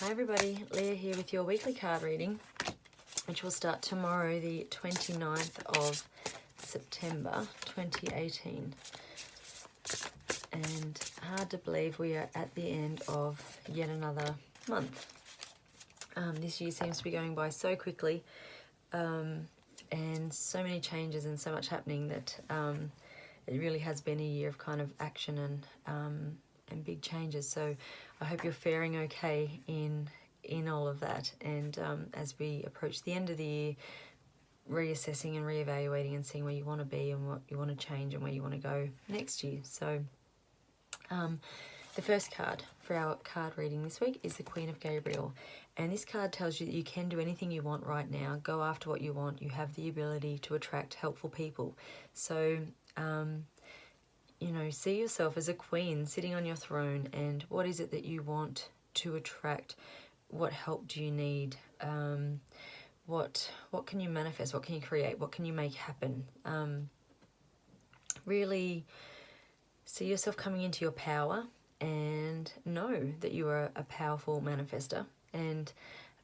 Hi everybody, Leah here with your weekly card reading, which will start tomorrow, the 29th of September 2018. And hard to believe we are at the end of yet another month. This year seems to be going by so quickly, and so many changes and so much happening that it really has been a year of kind of action and big changes. So I hope you're faring okay in all of that. And as we approach the end of the year, reassessing and reevaluating and seeing where you want to be and what you want to change and where you want to go next year. So the first card for our card reading this week is the Queen of Gabriel. And this card tells you that you can do anything you want right now. Go after what you want. You have the ability to attract helpful people. So, you know, see yourself as a queen sitting on your throne, and what is it that you want to attract? What help do you need? What can you manifest? What can you create? What can you make happen? Really see yourself coming into your power and know that you are a powerful manifester, and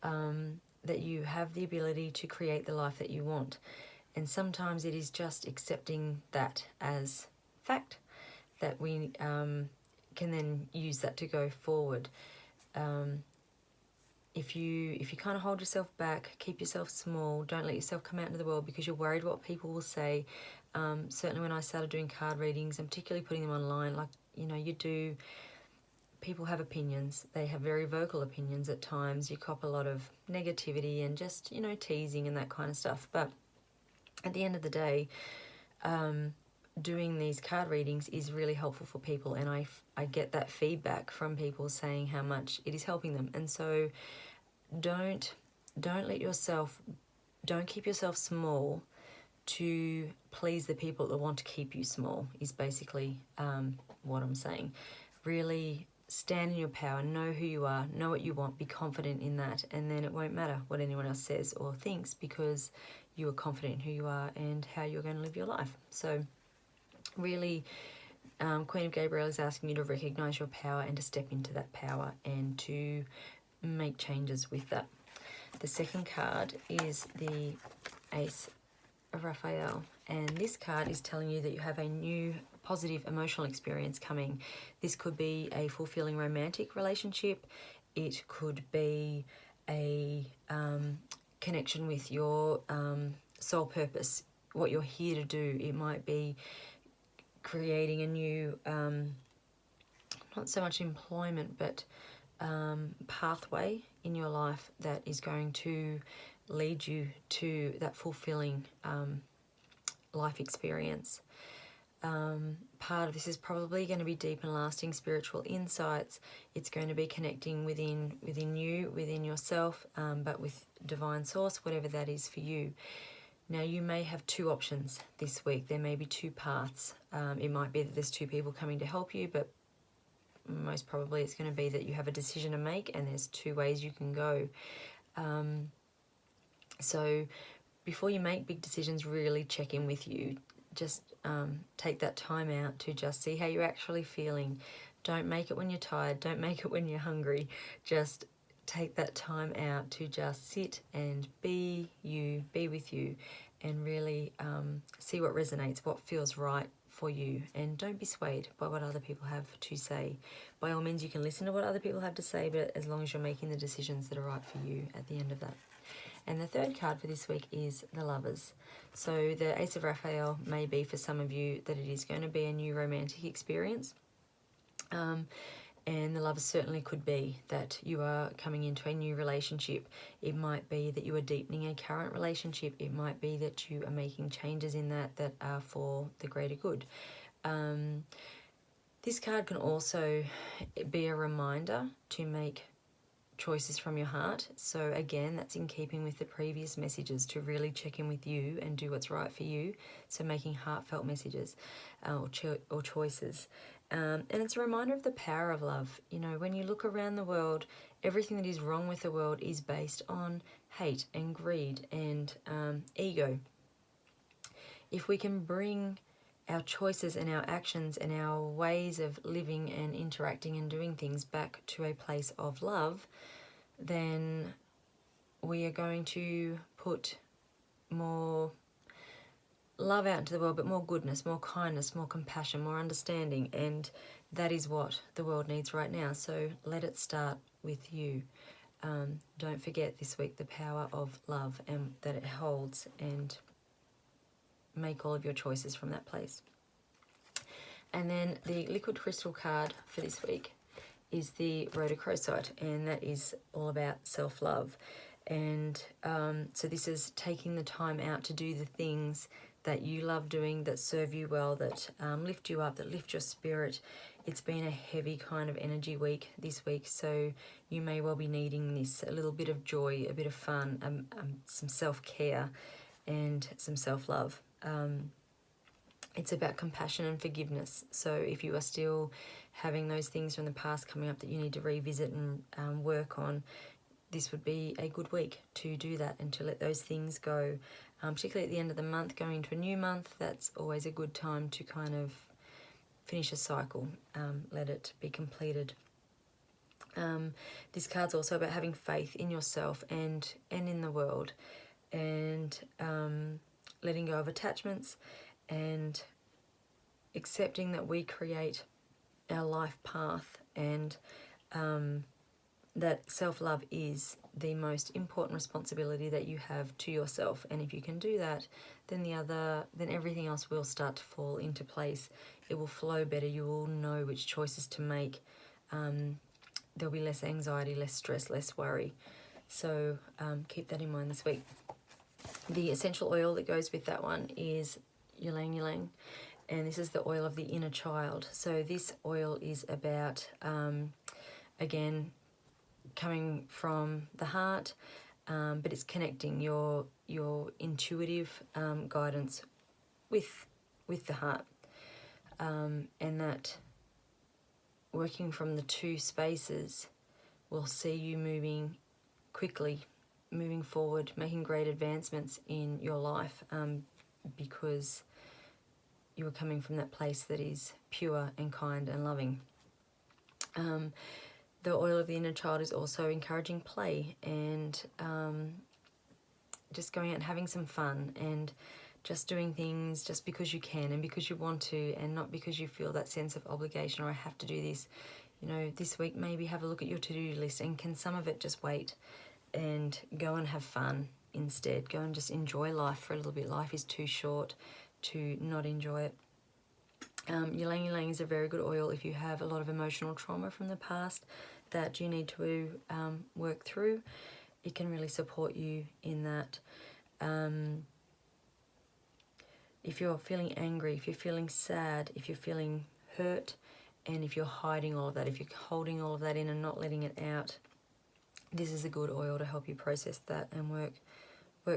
that you have the ability to create the life that you want. And sometimes it is just accepting that as fact, that we can then use that to go forward. If you kind of hold yourself back, keep yourself small, don't let yourself come out into the world because you're worried what people will say. Certainly when I started doing card readings, and particularly putting them online, like, you know, people have opinions. They have very vocal opinions at times. You cop a lot of negativity and just, you know, teasing and that kind of stuff. But at the end of the day, doing these card readings is really helpful for people, and I get that feedback from people saying how much it is helping them. And so don't keep yourself small to please the people that want to keep you small, is basically what I'm saying. Really stand in your power, know who you are, know what you want, be confident in that, and then it won't matter what anyone else says or thinks, because you are confident in who you are and how you're going to live your life. So really, Queen of Gabriel is asking you to recognize your power and to step into that power and to make changes with that. The second card is the Ace of Raphael, and this card is telling you that you have a new positive emotional experience coming. This could be a fulfilling romantic relationship. It could be a connection with your soul purpose, what you're here to do. It might be creating a new, not so much employment, but pathway in your life that is going to lead you to that fulfilling life experience. Part of this is probably going to be deep and lasting spiritual insights. It's going to be connecting within you, within yourself, but with divine source, whatever that is for you. Now, you may have two options this week. There may be two paths. It might be that there's two people coming to help you, but most probably it's going to be that you have a decision to make and there's two ways you can go. So before you make big decisions, really check in with you. Just take that time out to just see how you're actually feeling. Don't make it when you're tired. Don't make it when you're hungry. Just take that time out to just sit and be you, be with you, and really see what resonates, what feels right for you. And don't be swayed by what other people have to say. By all means, you can listen to what other people have to say, but as long as you're making the decisions that are right for you at the end of that. And the third card for this week is the Lovers. So the Ace of Raphael may be for some of you that it is going to be a new romantic experience. And the Lovers certainly could be that you are coming into a new relationship. It might be that you are deepening a current relationship. It might be that you are making changes in that are for the greater good. This card can also be a reminder to make choices from your heart. So again, that's in keeping with the previous messages, to really check in with you and do what's right for you. So making heartfelt messages or choices. And it's a reminder of the power of love. You know, when you look around the world, everything that is wrong with the world is based on hate and greed and ego. If we can bring our choices and our actions and our ways of living and interacting and doing things back to a place of love, then we are going to put more love out into the world, but more goodness, more kindness, more compassion, more understanding, and that is what the world needs right now. So let it start with you. Don't forget this week the power of love and that it holds, and make all of your choices from that place. And then the liquid crystal card for this week is the rhodochrosite, and that is all about self-love. And so this is taking the time out to do the things that you love doing, that serve you well, that lift you up, that lift your spirit. It's been a heavy kind of energy week this week, so you may well be needing this, a little bit of joy, a bit of fun, some self-care and some self-love. It's about compassion and forgiveness. So if you are still having those things from the past coming up that you need to revisit and work on, this would be a good week to do that and to let those things go. Particularly at the end of the month, going into a new month, that's always a good time to kind of finish a cycle, let it be completed. This card's also about having faith in yourself and in the world, and letting go of attachments and accepting that we create our life path, and that self-love is the most important responsibility that you have to yourself. And if you can do that, then everything else will start to fall into place. It will flow better. You will know which choices to make. There'll be less anxiety, less stress, less worry. So keep that in mind this week. The essential oil that goes with that one is ylang ylang, and this is the oil of the inner child. So this oil is about, again, coming from the heart, but it's connecting your intuitive guidance with the heart, and that working from the two spaces will see you moving quickly, moving forward, making great advancements in your life, because you are coming from that place that is pure and kind and loving. The oil of the inner child is also encouraging play and just going out and having some fun, and just doing things just because you can and because you want to, and not because you feel that sense of obligation or I have to do this. You know, this week maybe have a look at your to-do list, and can some of it just wait and go and have fun instead. Go and just enjoy life for a little bit. Life is too short to not enjoy it. Ylang ylang is a very good oil if you have a lot of emotional trauma from the past that you need to work through. It can really support you in that. If you're feeling angry, if you're feeling sad, if you're feeling hurt, and if you're hiding all of that, if you're holding all of that in and not letting it out, this is a good oil to help you process that and work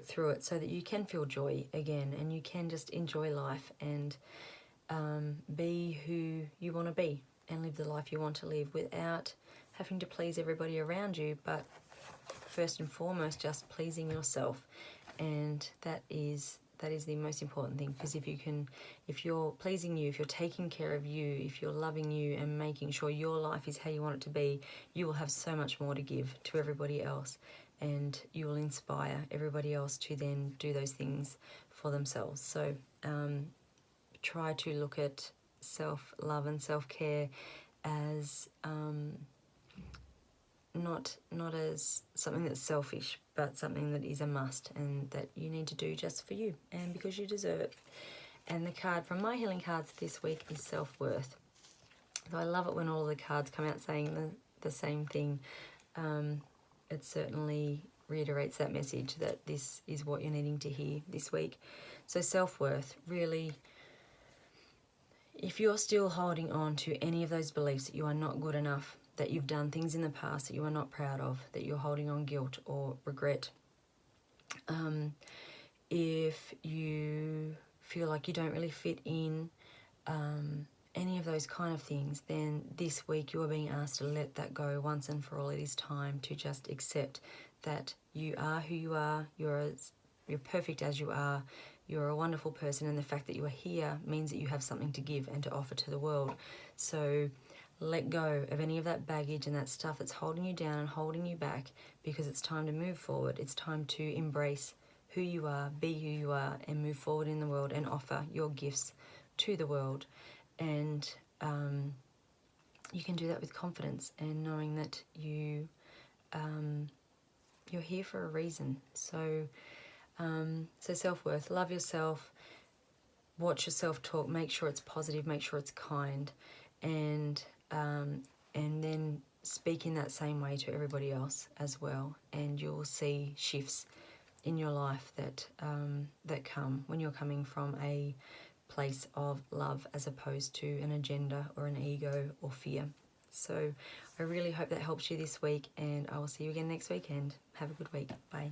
through it, so that you can feel joy again and you can just enjoy life and be who you want to be and live the life you want to live without having to please everybody around you, but first and foremost just pleasing yourself. And that is the most important thing, because if you're pleasing you, if you're taking care of you, if you're loving you and making sure your life is how you want it to be, you will have so much more to give to everybody else, and you will inspire everybody else to then do those things for themselves. So try to look at self-love and self-care as not as something that's selfish, but something that is a must and that you need to do just for you and because you deserve it. And the card from my healing cards this week is self-worth. So I love it when all the cards come out saying the same thing. It certainly reiterates that message that this is what you're needing to hear this week. So self-worth, really, if you're still holding on to any of those beliefs that you are not good enough, that you've done things in the past that you are not proud of, that you're holding on guilt or regret, if you feel like you don't really fit in, any of those kind of things, then this week you are being asked to let that go once and for all. It is time to just accept that you are who you are, you're perfect as you are, you're a wonderful person, and the fact that you are here means that you have something to give and to offer to the world. So let go of any of that baggage and that stuff that's holding you down and holding you back, because it's time to move forward. It's time to embrace who you are, be who you are, and move forward in the world and offer your gifts to the world. And you can do that with confidence and knowing that you're here for a reason. So self-worth, love yourself, watch yourself talk, make sure it's positive, make sure it's kind, and then speak in that same way to everybody else as well, and you'll see shifts in your life that that come when you're coming from a place of love as opposed to an agenda or an ego or fear. So I really hope that helps you this week, and I will see you again next weekend. Have a good week. Bye.